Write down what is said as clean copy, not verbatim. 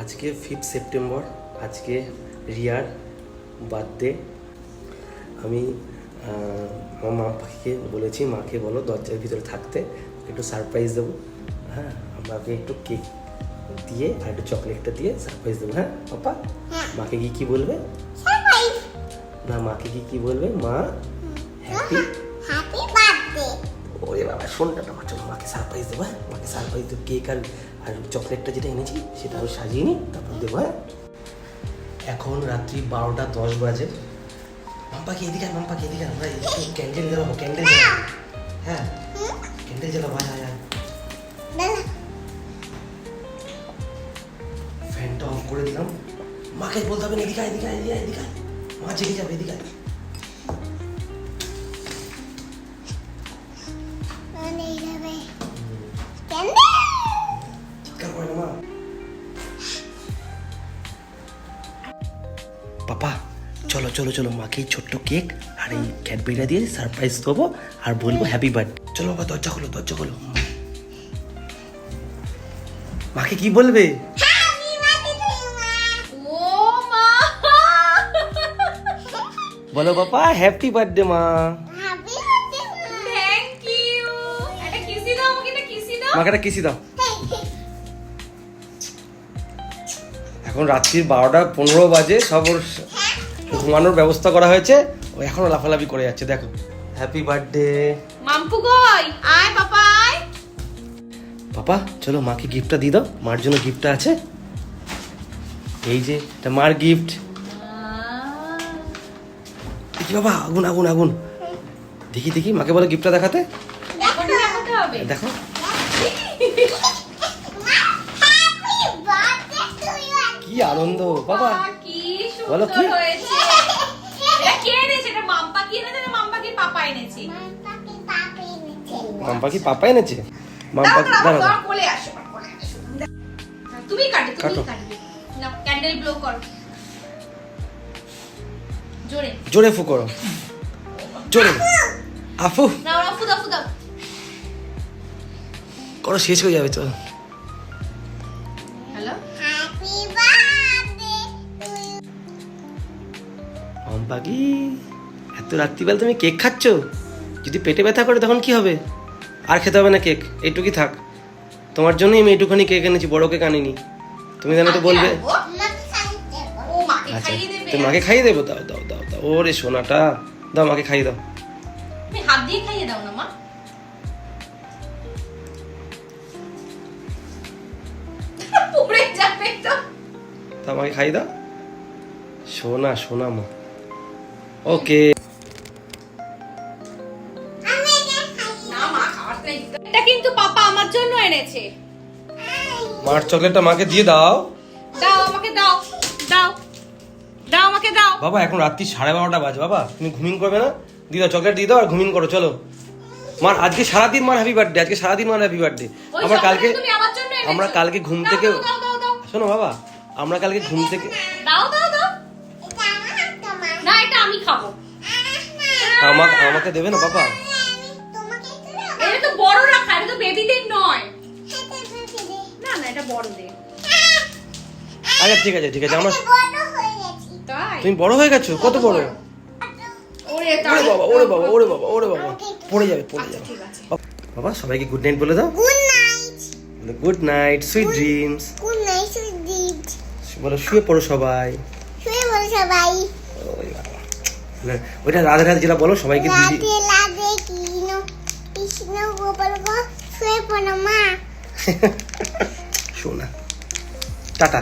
আজকে 5 সেপ্টেম্বর, আজকে রিয়ার বার্থডে। আমি আমার মা পাখিকে বলেছি, মাকে বলো দরজার ভিতরে থাকতে, একটু সারপ্রাইজ দেবো। হ্যাঁ, আমাকে একটু কেক দিয়ে আর একটু চকলেটটা দিয়ে সারপ্রাইজ দেবো। হ্যাঁ পাপা, মাকে কি বলবে? না, মাকে কি বলবে? মা হ্যাপি বার্থডে। ওরে বাবা, শোনটা না, চলো মাকে সারপ্রাইজ দেবো। হ্যাঁ, মাকে সারপ্রাইজ দেবো। কেক আর চকলেটটা যেটা এনেছি সেটা আমি সাজিয়ে নিই, তারপর দেবো। হ্যাঁ, এখন রাত্রি 12:10 বাজে। মাম্পাকে এদিকে, মাম্পাকে এদিকে, আমরা ক্যান্ডেল জ্বালাবো, ক্যান্ডেল জ্বালাবো। হ্যাঁ, ক্যান্ডেল জ্বালাবো। হ্যাঁ, ফ্যানটা অফ করে দিলাম। মাকে বলতে হবে না, এদিকে এদিকে এদিকে এদিকে, মা জেগে যাবে, এদিকে। চিৎকার করে না মা। পাপা চলো চলো চলো, মাকে এই ছোট্ট কেক আর এই ক্যাডবেরিটা দিয়ে সারপ্রাইজ দেবো আর বলবো হ্যাপি বার্থডে। চলো বাবা, দরজা খোলো, দরজা খোলো। মাকে কি বলবে? বলো বাবা হ্যাপি বার্থডে মা। মাকে একটা কিসি দাও। এখন রাত্রির 12:15 বাজে, সব ওর ঘুমানোর ব্যবস্থা করা হয়েছে। ও এখনো লাফালাফি করে যাচ্ছে, দেখো। হ্যাপি বার্থডে মাম্পু কই? আয় পাপা আয়। পাপা চলো মাকে গিফটটা দিয়ে দাও। মার জন্য গিফটটা আছে, এই যে এটা মার গিফট। দেখি বাবা, আগুন আগুন আগুন। দেখি দেখি, মাকে বলো গিফটটা দেখাতে। এখন দেখাতে হবে। দেখো, কি আনন্দ বাবা। কি বলো কি? সুন্দর হয়েছে। এটা কে এনেছে? এটা মাম্পা কি এনেছে না মাম্পা কি পাপা এনেছে? মাম্পা কি পাপা এনেছে? মাম্পা দাঁড়াও, দাঁড়াও, দাঁড়াও, কোলে আসো, কোলে আসো। তুমি কাটো, কাটো। তুমি কাটবে। নাও ক্যান্ডেল ব্লো করো। জোরে। জোরে ফু করো, জোরে। আফু নাও নাও, ফুদাও ফুদাও। করো, শেষ হয়ে যাবে। চলো হ্যালো। মাম্পা কি এত রাত্রিবেলা তুমি কেক খাচ্ছ? যদি পেটে ব্যথা করে তখন কি হবে? আর খেতে হবে না কেক, এইটুকুই থাক। তোমার জন্যই আমি এইটুখানি কেক এনেছি, বড় কেক আনিনি। তুমি জানো তো বলবে। ও মাকে আচ্ছা, খাইয়ে দেবে। তুমি মাকে খাইয়ে দেবো। দাও দাও দাও দাও, ওরে সোনাটা দাও, মাকে খাইয়ে দাও। তুমি হাত দিয়ে খাইয়ে দাও না মা। পড়ে যাবে তো। তা আমাকে খাইয়ে দাও, সোনা সোনা মা। ওকে, না মা খাওয়ার নাই। এটা কিন্তু পাপা আমার জন্য এনেছে। মার চকলেটটা মাকে দিয়ে দাও। দাও আমাকে দাও। দাও। দাও আমাকে দাও। বাবা এখন রাত্রি 12:30 বাজে। বাবা তুমি ঘুমিং করবে না? দিয়ে দাও, চকলেট দিয়ে দাও আর ঘুমিং করো। চলো মার আজকে সারাদিন মার হ্যাপি বার্থডে, আজকে সারাদিন মার হ্যাপি বার্থডে। ওই আমরা কালকে চকলেট তুমি আমার জন্য এনেছো। আমরা কালকে ঘুম দাও, থেকে দাও, দাও, দাও, দাও। শোনো বাবা, আমরা কালকে ঘুম থেকে দাও দাও দাও। না এটা আমি খাবো। আমাকে দেবে না বাবা? এটা তো বড় রাখা, এটা তো বেবিদের নয়। না না এটা বড়দের। আচ্ছা ঠিক আছে ঠিক আছে, আমরা তাই? তুমি বড় হয়ে গেছো? কত বড়? ওরে ওরে তাই। বাবা, ওরে বাবা, ওরে বাবা, ওরে বাবা, পড়ে যাবে পড়ে যাবে। ঠিক আছে। বাবা সবাইকে গুড নাইট বলে দাও। Good night, sweet dreams. বলো শুয়ে পড়ো সবাই। ওই বাবা, ওইটা রাধে রাধে যেটা বলো সবাইকে দিদি। শোনা, টাটা।